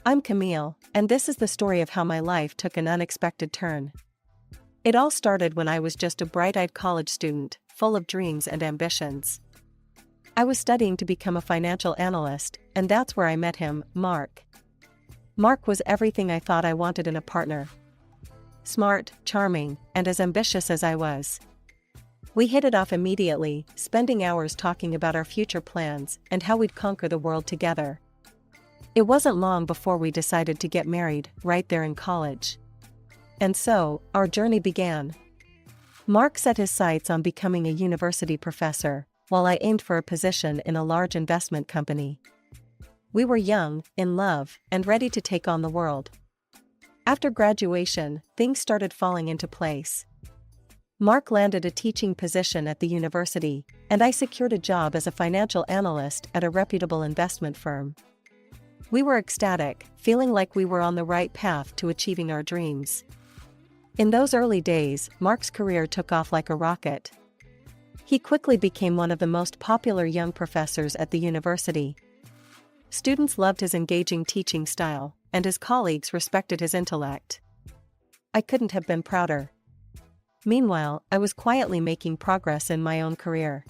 I'm Camille, and this is the story of how my life took an unexpected turn. It all started when I was just a bright-eyed college student, full of dreams and ambitions. I was studying to become a financial analyst, and that's where I met him, Mark. Mark was everything I thought I wanted in a partner. Smart, charming, and as ambitious as I was. We hit it off immediately, spending hours talking about our future plans and how we'd conquer the world together. It wasn't long before we decided to get married, right there in college. And so, our journey began. Mark set his sights on becoming a university professor, while I aimed for a position in a large investment company. We were young, in love, and ready to take on the world. After graduation, things started falling into place. Mark landed a teaching position at the university, and I secured a job as a financial analyst at a reputable investment firm. We were ecstatic, feeling like we were on the right path to achieving our dreams. In those early days, Mark's career took off like a rocket. He quickly became one of the most popular young professors at the university. Students loved his engaging teaching style, and his colleagues respected his intellect. I couldn't have been prouder. Meanwhile, I was quietly making progress in my own career.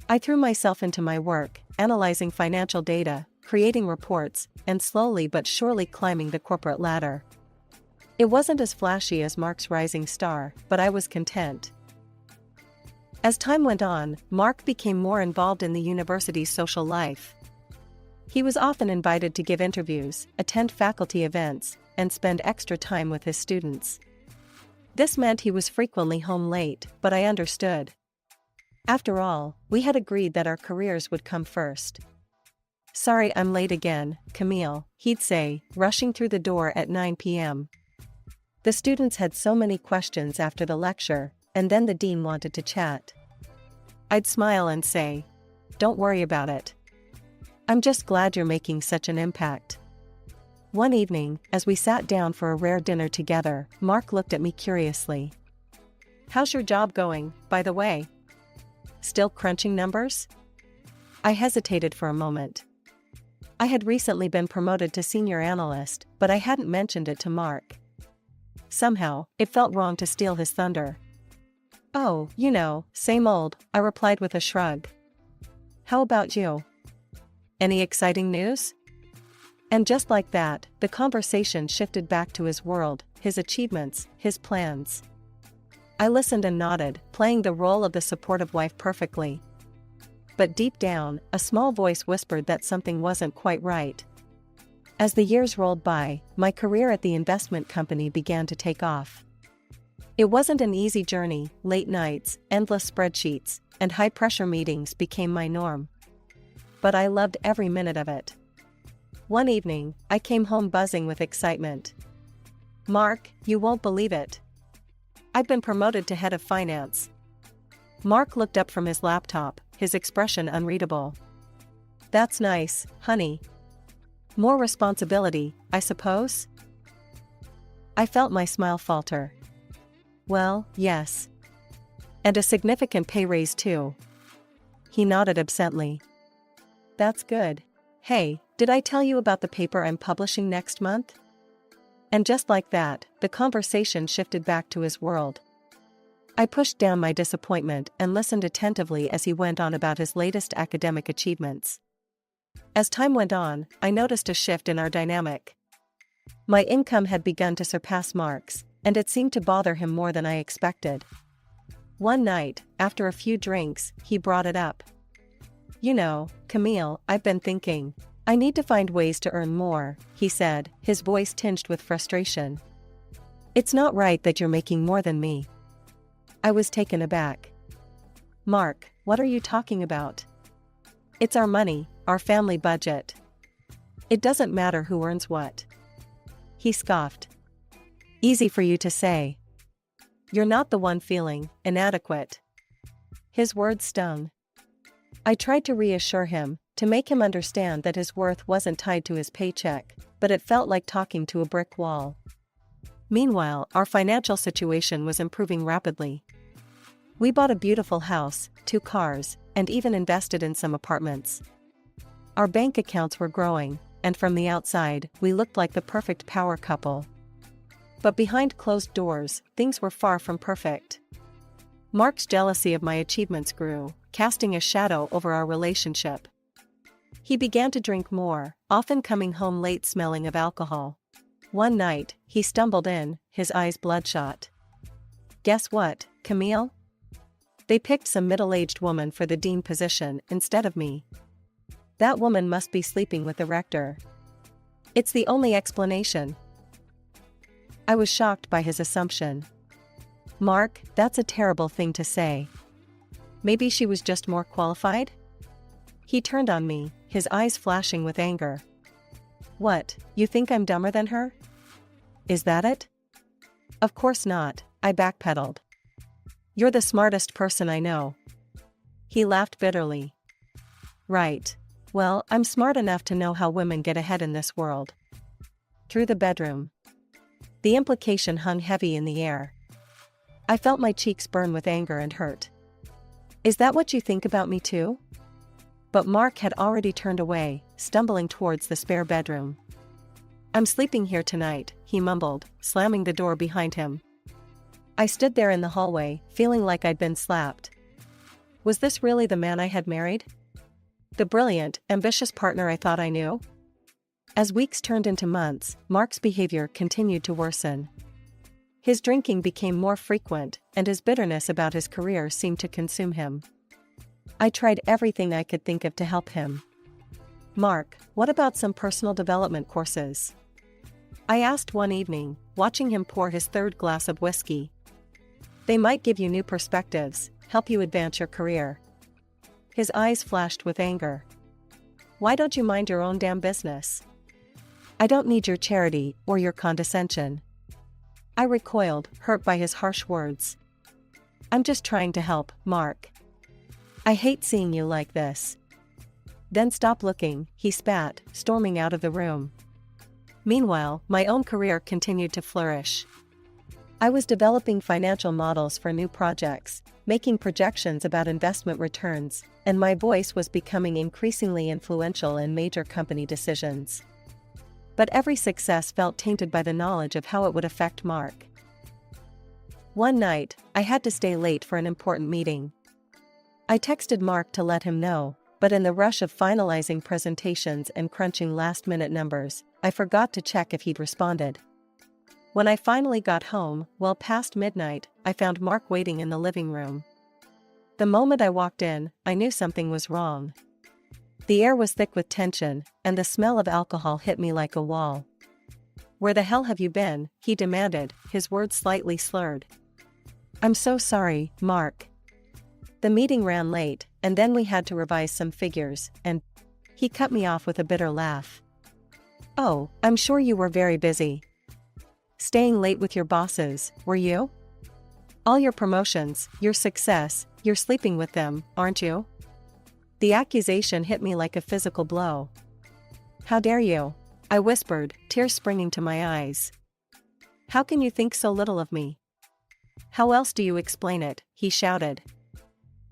I threw myself into my work, analyzing financial data, creating reports, and slowly but surely climbing the corporate ladder. It wasn't as flashy as Mark's rising star, but I was content. As time went on, Mark became more involved in the university's social life. He was often invited to give interviews, attend faculty events, and spend extra time with his students. This meant he was frequently home late, but I understood. After all, we had agreed that our careers would come first. "Sorry I'm late again, Camille," he'd say, rushing through the door at 9 p.m. The students had so many questions after the lecture, and then the dean wanted to chat. I'd smile and say, "Don't worry about it. I'm just glad you're making such an impact." One evening, as we sat down for a rare dinner together, Mark looked at me curiously. "How's your job going, by the way? Still crunching numbers?" I hesitated for a moment. I had recently been promoted to senior analyst, but I hadn't mentioned it to Mark. Somehow, it felt wrong to steal his thunder. "Oh, same old," I replied with a shrug. "How about you? Any exciting news?" And just like that, the conversation shifted back to his world, his achievements, his plans. I listened and nodded, playing the role of the supportive wife perfectly. But deep down, a small voice whispered that something wasn't quite right. As the years rolled by, my career at the investment company began to take off. It wasn't an easy journey. Late nights, endless spreadsheets, and high-pressure meetings became my norm. But I loved every minute of it. One evening, I came home buzzing with excitement. "Mark, you won't believe it. I've been promoted to head of finance." Mark looked up from his laptop, his expression unreadable. "That's nice, honey. More responsibility, I suppose?" I felt my smile falter. "Well, yes. And a significant pay raise too." He nodded absently. "That's good. Hey, did I tell you about the paper I'm publishing next month?" And just like that, the conversation shifted back to his world. I pushed down my disappointment and listened attentively as he went on about his latest academic achievements. As time went on, I noticed a shift in our dynamic. My income had begun to surpass Mark's, and it seemed to bother him more than I expected. One night, after a few drinks, he brought it up. "Camille, I've been thinking. I need to find ways to earn more," he said, his voice tinged with frustration. "It's not right that you're making more than me." I was taken aback. "Mark, what are you talking about? It's our money, our family budget. It doesn't matter who earns what." He scoffed. "Easy for you to say. You're not the one feeling inadequate." His words stung. I tried to reassure him, to make him understand that his worth wasn't tied to his paycheck, but it felt like talking to a brick wall. Meanwhile, our financial situation was improving rapidly. We bought a beautiful house, 2 cars, and even invested in some apartments. Our bank accounts were growing, and from the outside, we looked like the perfect power couple. But behind closed doors, things were far from perfect. Mark's jealousy of my achievements grew, casting a shadow over our relationship. He began to drink more, often coming home late smelling of alcohol. One night, he stumbled in, his eyes bloodshot. "Guess what, Camille? They picked some middle-aged woman for the dean position instead of me. That woman must be sleeping with the rector. It's the only explanation." I was shocked by his assumption. "Mark, that's a terrible thing to say. Maybe she was just more qualified?" He turned on me, his eyes flashing with anger. "What, you think I'm dumber than her? Is that it?" "Of course not," I backpedaled. "You're the smartest person I know." He laughed bitterly. "Right. Well, I'm smart enough to know how women get ahead in this world." Through the bedroom. The implication hung heavy in the air. I felt my cheeks burn with anger and hurt. "Is that what you think about me too?" But Mark had already turned away, stumbling towards the spare bedroom. "I'm sleeping here tonight," he mumbled, slamming the door behind him. I stood there in the hallway, feeling like I'd been slapped. Was this really the man I had married? The brilliant, ambitious partner I thought I knew? As weeks turned into months, Mark's behavior continued to worsen. His drinking became more frequent, and his bitterness about his career seemed to consume him. I tried everything I could think of to help him. "Mark, what about some personal development courses?" I asked one evening, watching him pour his third glass of whiskey. "They might give you new perspectives, help you advance your career." His eyes flashed with anger. "Why don't you mind your own damn business?" "I don't need your charity or your condescension." I recoiled, hurt by his harsh words. "I'm just trying to help, Mark. I hate seeing you like this." "Then stop looking," he spat, storming out of the room. Meanwhile, my own career continued to flourish. I was developing financial models for new projects, making projections about investment returns, and my voice was becoming increasingly influential in major company decisions. But every success felt tainted by the knowledge of how it would affect Mark. One night, I had to stay late for an important meeting. I texted Mark to let him know, but in the rush of finalizing presentations and crunching last-minute numbers, I forgot to check if he'd responded. When I finally got home, well past midnight, I found Mark waiting in the living room. The moment I walked in, I knew something was wrong. The air was thick with tension, and the smell of alcohol hit me like a wall. "Where the hell have you been?" he demanded, his words slightly slurred. "I'm so sorry, Mark. The meeting ran late, and then we had to revise some figures, and..." He cut me off with a bitter laugh. "Oh, I'm sure you were very busy. Staying late with your bosses, were you? All your promotions, your success, you're sleeping with them, aren't you?" The accusation hit me like a physical blow. "How dare you?" I whispered, tears springing to my eyes. "How can you think so little of me?" "How else do you explain it?" he shouted.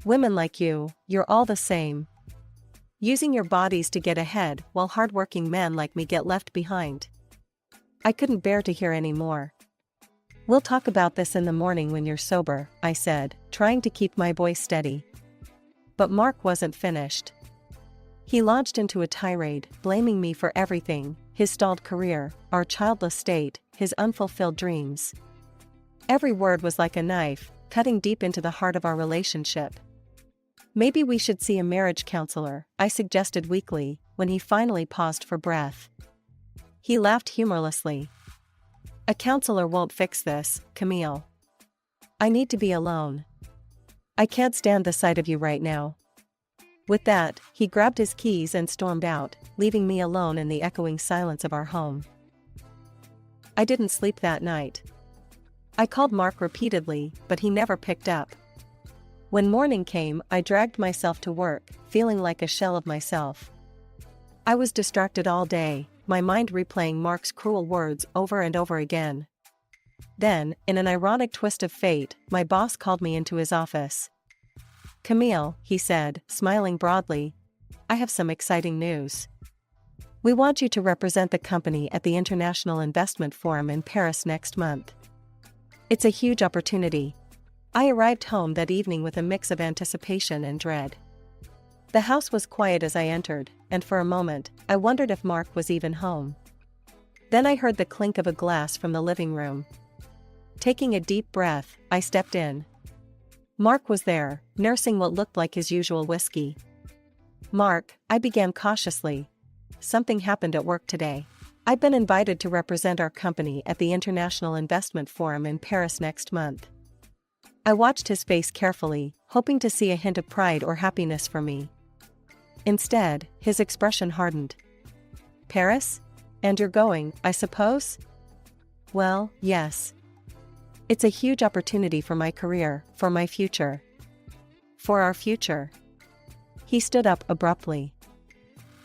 "Women like you, you're all the same. Using your bodies to get ahead while hardworking men like me get left behind." I couldn't bear to hear any more. "We'll talk about this in the morning when you're sober," I said, trying to keep my voice steady. But Mark wasn't finished. He launched into a tirade, blaming me for everything: his stalled career, our childless state, his unfulfilled dreams. Every word was like a knife, cutting deep into the heart of our relationship. "Maybe we should see a marriage counselor," I suggested weakly, when he finally paused for breath. He laughed humorlessly. "A counselor won't fix this, Camille. I need to be alone. I can't stand the sight of you right now." With that, he grabbed his keys and stormed out, leaving me alone in the echoing silence of our home. I didn't sleep that night. I called Mark repeatedly, but he never picked up. When morning came, I dragged myself to work, feeling like a shell of myself. I was distracted all day, my mind replaying Mark's cruel words over and over again. Then, in an ironic twist of fate, my boss called me into his office. "Camille," he said, smiling broadly, "I have some exciting news. We want you to represent the company at the International Investment Forum in Paris next month. It's a huge opportunity. I arrived home that evening with a mix of anticipation and dread. The house was quiet as I entered, and for a moment, I wondered if Mark was even home. Then I heard the clink of a glass from the living room. Taking a deep breath, I stepped in. Mark was there, nursing what looked like his usual whiskey. "Mark," I began cautiously. "Something happened at work today. I've been invited to represent our company at the International Investment Forum in Paris next month." I watched his face carefully, hoping to see a hint of pride or happiness for me. Instead, his expression hardened. "Paris? And you're going, I suppose?" "Well, yes. It's a huge opportunity for my career, for my future. For our future." He stood up abruptly.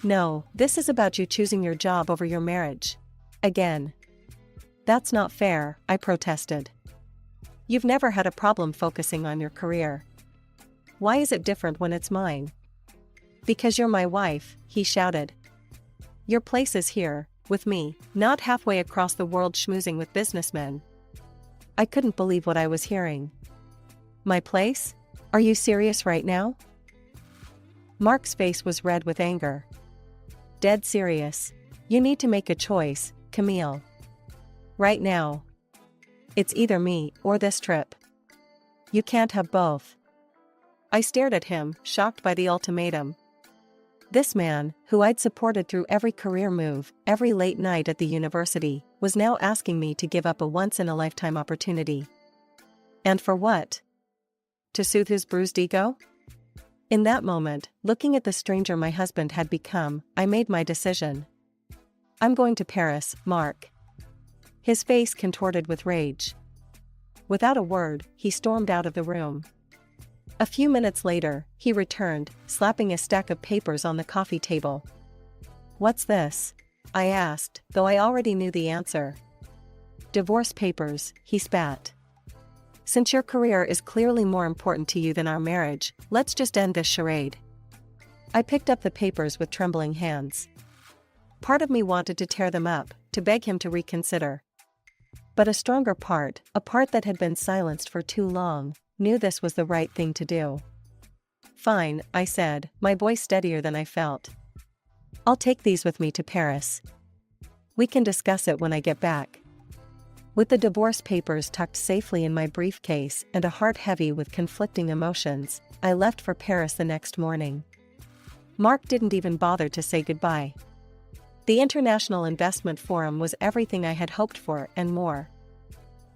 "No, this is about you choosing your job over your marriage. Again." "That's not fair," I protested. "You've never had a problem focusing on your career. Why is it different when it's mine?" "Because you're my wife," he shouted. "Your place is here, with me, not halfway across the world schmoozing with businessmen." I couldn't believe what I was hearing. "My place? Are you serious right now?" Mark's face was red with anger. "Dead serious. You need to make a choice, Camille. Right now. It's either me or this trip. You can't have both." I stared at him, shocked by the ultimatum. This man, who I'd supported through every career move, every late night at the university, was now asking me to give up a once-in-a-lifetime opportunity. And for what? To soothe his bruised ego? In that moment, looking at the stranger my husband had become, I made my decision. "I'm going to Paris, Mark." His face contorted with rage. Without a word, he stormed out of the room. A few minutes later, he returned, slapping a stack of papers on the coffee table. "What's this?" I asked, though I already knew the answer. "Divorce papers," he spat. "Since your career is clearly more important to you than our marriage, let's just end this charade." I picked up the papers with trembling hands. Part of me wanted to tear them up, to beg him to reconsider. But a stronger part, a part that had been silenced for too long, knew this was the right thing to do. "Fine," I said, my voice steadier than I felt. "I'll take these with me to Paris. We can discuss it when I get back." With the divorce papers tucked safely in my briefcase and a heart heavy with conflicting emotions, I left for Paris the next morning. Mark didn't even bother to say goodbye. The International Investment Forum was everything I had hoped for and more.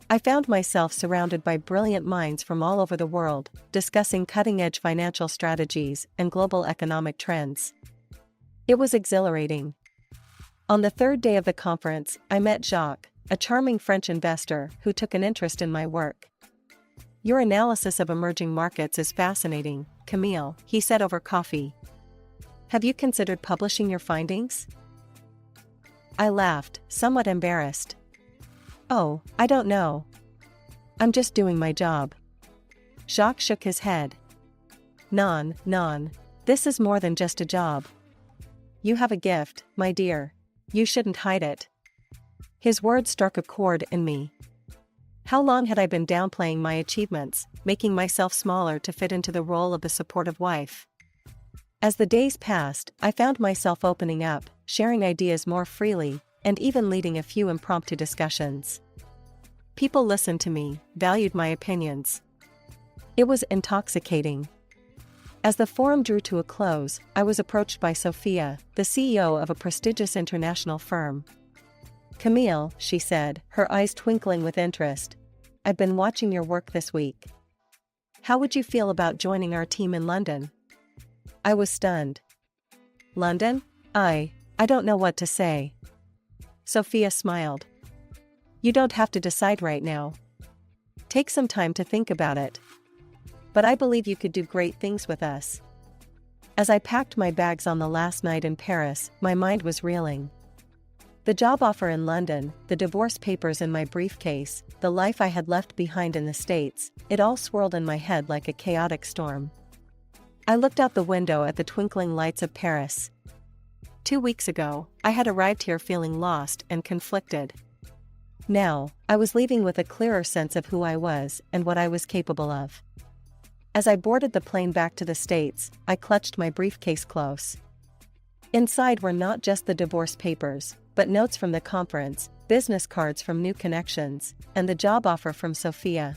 I found myself surrounded by brilliant minds from all over the world, discussing cutting-edge financial strategies and global economic trends. It was exhilarating. On the third day of the conference, I met Jacques, a charming French investor who took an interest in my work. "Your analysis of emerging markets is fascinating, Camille," he said over coffee. "Have you considered publishing your findings?" I laughed, somewhat embarrassed. "Oh, I don't know. I'm just doing my job." Jacques shook his head. Non, this is more than just a job. You have a gift, my dear. You shouldn't hide it." His words struck a chord in me. How long had I been downplaying my achievements, making myself smaller to fit into the role of the supportive wife? As the days passed, I found myself opening up, sharing ideas more freely, and even leading a few impromptu discussions. People listened to me, valued my opinions. It was intoxicating. As the forum drew to a close, I was approached by Sophia, the CEO of a prestigious international firm. "Camille," she said, her eyes twinkling with interest, "I've been watching your work this week. How would you feel about joining our team in London?" I was stunned. "London? I don't know what to say." Sophia smiled. "You don't have to decide right now. Take some time to think about it. But I believe you could do great things with us." As I packed my bags on the last night in Paris, my mind was reeling. The job offer in London, the divorce papers in my briefcase, the life I had left behind in the States, it all swirled in my head like a chaotic storm. I looked out the window at the twinkling lights of Paris. 2 weeks ago, I had arrived here feeling lost and conflicted. Now, I was leaving with a clearer sense of who I was and what I was capable of. As I boarded the plane back to the States, I clutched my briefcase close. Inside were not just the divorce papers, but notes from the conference, business cards from new connections, and the job offer from Sophia.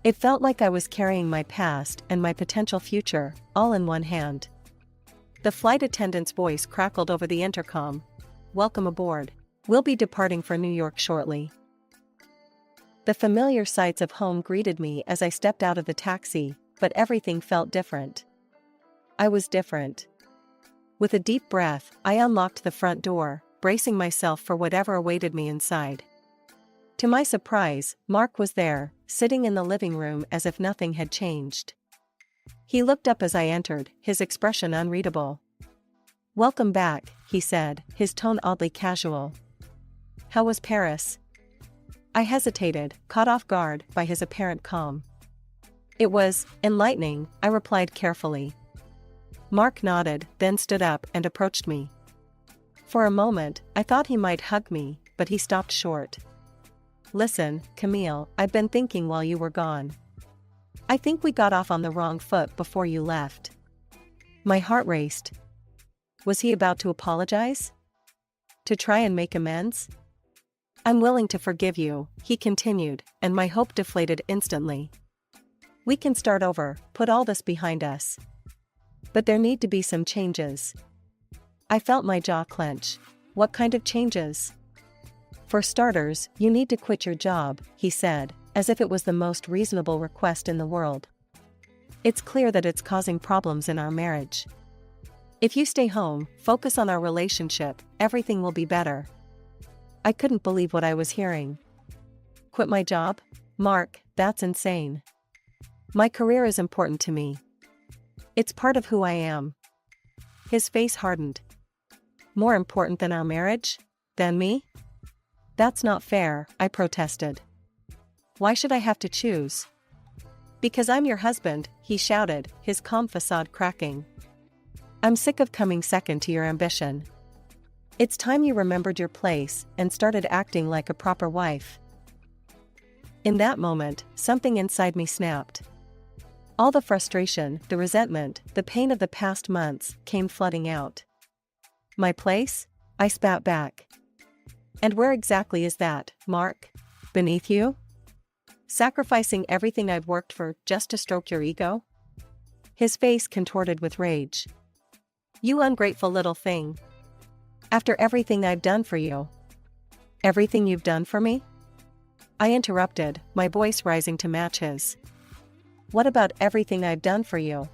It felt like I was carrying my past and my potential future, all in one hand. The flight attendant's voice crackled over the intercom. "Welcome aboard. We'll be departing for New York shortly." The familiar sights of home greeted me as I stepped out of the taxi, but everything felt different. I was different. With a deep breath, I unlocked the front door, bracing myself for whatever awaited me inside. To my surprise, Mark was there, sitting in the living room as if nothing had changed. He looked up as I entered, his expression unreadable. "Welcome back," he said, his tone oddly casual. "How was Paris?" I hesitated, caught off guard by his apparent calm. "It was enlightening," I replied carefully. Mark nodded, then stood up and approached me. For a moment, I thought he might hug me, but he stopped short. "Listen, Camille, I've been thinking while you were gone. I think we got off on the wrong foot before you left." My heart raced. Was he about to apologize? To try and make amends? "I'm willing to forgive you," he continued, and my hope deflated instantly. "We can start over, put all this behind us. But there need to be some changes." I felt my jaw clench. "What kind of changes?" "For starters, you need to quit your job," he said, as if it was the most reasonable request in the world. "It's clear that it's causing problems in our marriage. If you stay home, focus on our relationship, everything will be better." I couldn't believe what I was hearing. "Quit my job? Mark, that's insane. My career is important to me. It's part of who I am." His face hardened. "More important than our marriage? Than me?" "That's not fair," I protested. "Why should I have to choose?" "Because I'm your husband," he shouted, his calm facade cracking. "I'm sick of coming second to your ambition. It's time you remembered your place and started acting like a proper wife." In that moment, something inside me snapped. All the frustration, the resentment, the pain of the past months came flooding out. "My place?" I spat back. "And where exactly is that, Mark? Beneath you? Sacrificing everything I've worked for just to stroke your ego?" His face contorted with rage. "You ungrateful little thing. After everything I've done for you." "Everything you've done for me?" I interrupted, my voice rising to match his. "What about everything I've done for you?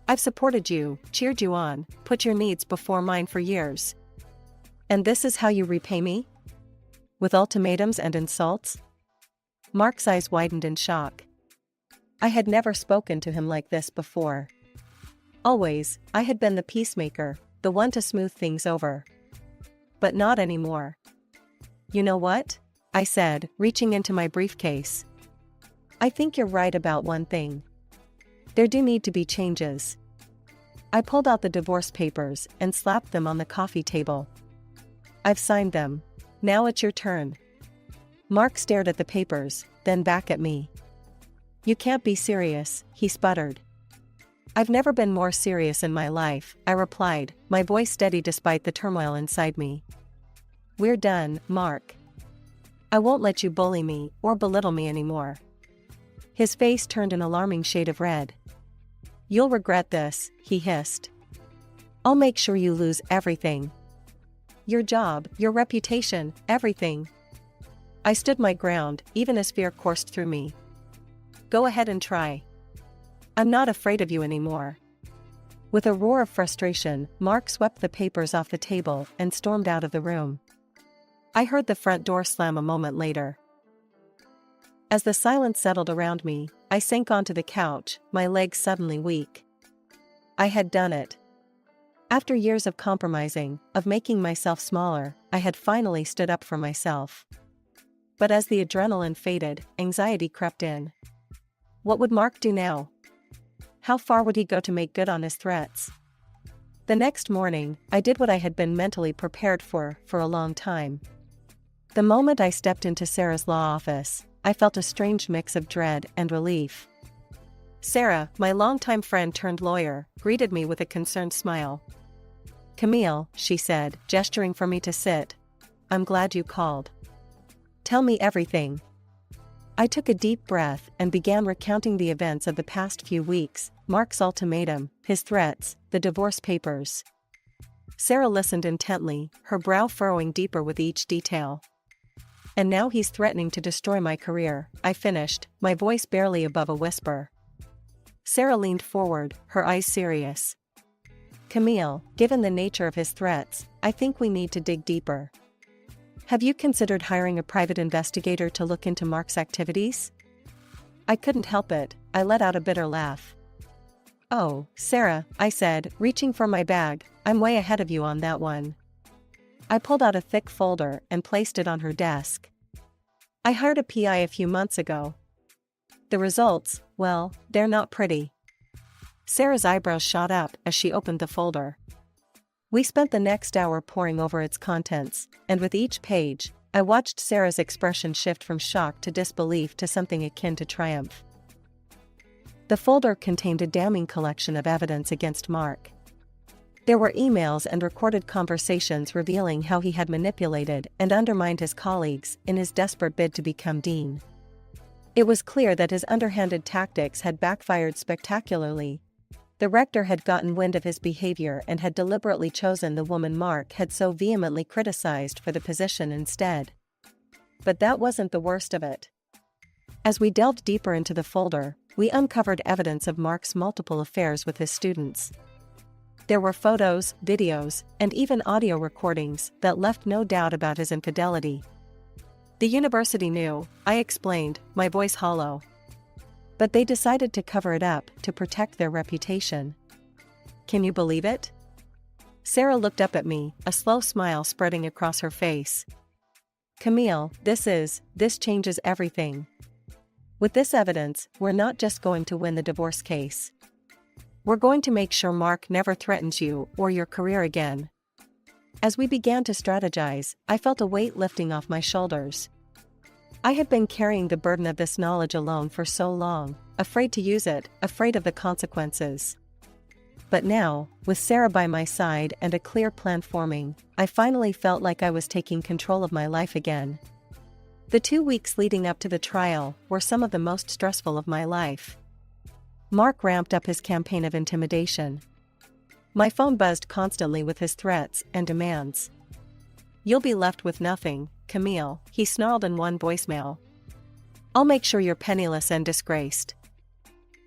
I've supported you, cheered you on, put your needs before mine for years. And this is how you repay me? With ultimatums and insults?" Mark's eyes widened in shock. I had never spoken to him like this before. Always, I had been the peacemaker, the one to smooth things over. But not anymore. "You know what?" I said, reaching into my briefcase. "I think you're right about one thing. There do need to be changes." I pulled out the divorce papers and slapped them on the coffee table. "I've signed them. Now it's your turn." Mark stared at the papers, then back at me. "You can't be serious," he sputtered. "I've never been more serious in my life," I replied, my voice steady despite the turmoil inside me. "We're done, Mark. I won't let you bully me or belittle me anymore." His face turned an alarming shade of red. "You'll regret this," he hissed. "I'll make sure you lose everything. Your job, your reputation, everything." I stood my ground, even as fear coursed through me. "Go ahead and try. I'm not afraid of you anymore." With a roar of frustration, Mark swept the papers off the table and stormed out of the room. I heard the front door slam a moment later. As the silence settled around me, I sank onto the couch, my legs suddenly weak. I had done it. After years of compromising, of making myself smaller, I had finally stood up for myself. But as the adrenaline faded, anxiety crept in. What would Mark do now? How far would he go to make good on his threats? The next morning, I did what I had been mentally prepared for a long time. The moment I stepped into Sarah's law office, I felt a strange mix of dread and relief. Sarah, my longtime friend turned lawyer, greeted me with a concerned smile. "Camille," she said, gesturing for me to sit. "I'm glad you called. Tell me everything." I took a deep breath and began recounting the events of the past few weeks, Mark's ultimatum, his threats, the divorce papers. Sarah listened intently, her brow furrowing deeper with each detail. "And now he's threatening to destroy my career," I finished, my voice barely above a whisper. Sarah leaned forward, her eyes serious. "Camille, given the nature of his threats, I think we need to dig deeper. Have you considered hiring a private investigator to look into Mark's activities?" I couldn't help it, I let out a bitter laugh. "Oh, Sarah," I said, reaching for my bag, "I'm way ahead of you on that one." I pulled out a thick folder and placed it on her desk. "I hired a PI a few months ago. The results, well, they're not pretty." Sarah's eyebrows shot up as she opened the folder. We spent the next hour poring over its contents, and with each page, I watched Sarah's expression shift from shock to disbelief to something akin to triumph. The folder contained a damning collection of evidence against Mark. There were emails and recorded conversations revealing how he had manipulated and undermined his colleagues in his desperate bid to become dean. It was clear that his underhanded tactics had backfired spectacularly. The rector had gotten wind of his behavior and had deliberately chosen the woman Mark had so vehemently criticized for the position instead. But that wasn't the worst of it. As we delved deeper into the folder, we uncovered evidence of Mark's multiple affairs with his students. There were photos, videos, and even audio recordings that left no doubt about his infidelity. "The university knew," I explained, my voice hollow. "But they decided to cover it up to protect their reputation. Can you believe it?" Sarah looked up at me, a slow smile spreading across her face. "Camille, this changes everything. With this evidence, we're not just going to win the divorce case. We're going to make sure Mark never threatens you or your career again." As we began to strategize, I felt a weight lifting off my shoulders. I had been carrying the burden of this knowledge alone for so long, afraid to use it, afraid of the consequences. But now, with Sarah by my side and a clear plan forming, I finally felt like I was taking control of my life again. The 2 weeks leading up to the trial were some of the most stressful of my life. Mark ramped up his campaign of intimidation. My phone buzzed constantly with his threats and demands. "You'll be left with nothing, Camille," he snarled in one voicemail. "I'll make sure you're penniless and disgraced."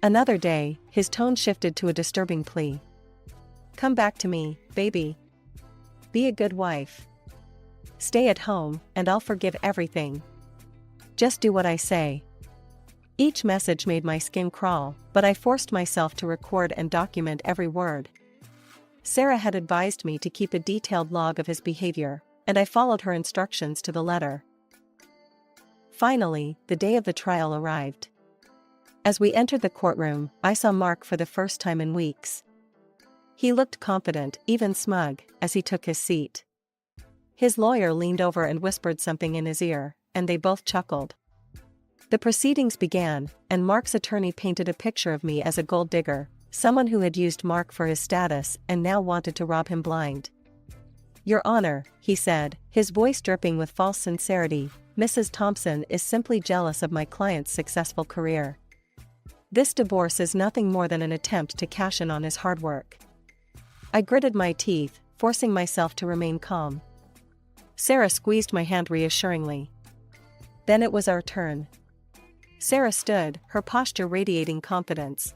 Another day, his tone shifted to a disturbing plea. "Come back to me, baby. Be a good wife. Stay at home, and I'll forgive everything. Just do what I say." Each message made my skin crawl, but I forced myself to record and document every word. Sarah had advised me to keep a detailed log of his behavior, and I followed her instructions to the letter. Finally, the day of the trial arrived. As we entered the courtroom, I saw Mark for the first time in weeks. He looked confident, even smug, as he took his seat. His lawyer leaned over and whispered something in his ear, and they both chuckled. The proceedings began, and Mark's attorney painted a picture of me as a gold digger, someone who had used Mark for his status and now wanted to rob him blind. "Your Honor," he said, his voice dripping with false sincerity, "Mrs. Thompson is simply jealous of my client's successful career. This divorce is nothing more than an attempt to cash in on his hard work." I gritted my teeth, forcing myself to remain calm. Sarah squeezed my hand reassuringly. Then it was our turn. Sarah stood, her posture radiating confidence.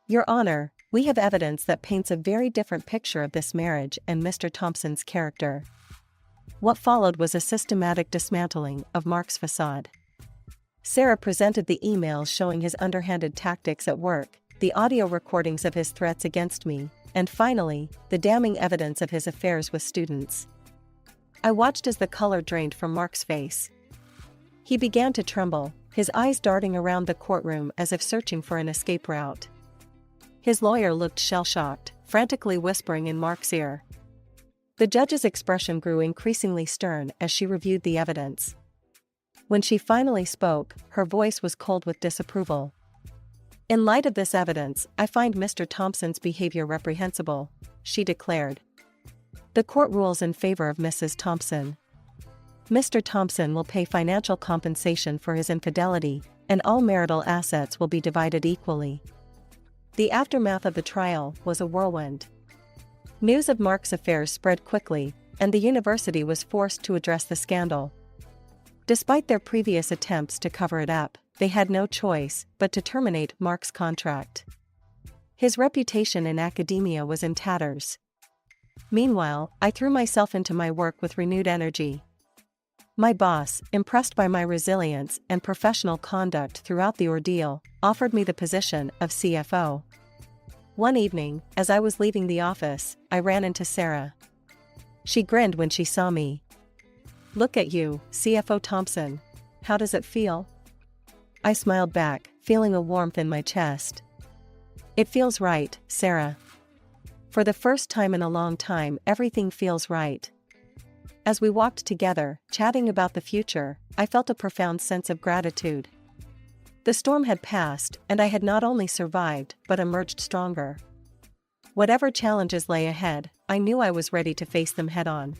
"Your Honor, we have evidence that paints a very different picture of this marriage and Mr. Thompson's character." What followed was a systematic dismantling of Mark's facade. Sarah presented the emails showing his underhanded tactics at work, the audio recordings of his threats against me, and finally, the damning evidence of his affairs with students. I watched as the color drained from Mark's face. He began to tremble, his eyes darting around the courtroom as if searching for an escape route. His lawyer looked shell-shocked, frantically whispering in Mark's ear. The judge's expression grew increasingly stern as she reviewed the evidence. When she finally spoke, her voice was cold with disapproval. "In light of this evidence, I find Mr. Thompson's behavior reprehensible," she declared. "The court rules in favor of Mrs. Thompson. Mr. Thompson will pay financial compensation for his infidelity, and all marital assets will be divided equally." The aftermath of the trial was a whirlwind. News of Mark's affairs spread quickly, and the university was forced to address the scandal. Despite their previous attempts to cover it up, they had no choice but to terminate Mark's contract. His reputation in academia was in tatters. Meanwhile, I threw myself into my work with renewed energy. My boss, impressed by my resilience and professional conduct throughout the ordeal, offered me the position of CFO. One evening, as I was leaving the office, I ran into Sarah. She grinned when she saw me. "Look at you, CFO Thompson. How does it feel?" I smiled back, feeling a warmth in my chest. "It feels right, Sarah. For the first time in a long time, everything feels right." As we walked together, chatting about the future, I felt a profound sense of gratitude. The storm had passed, and I had not only survived but emerged stronger. Whatever challenges lay ahead, I knew I was ready to face them head-on.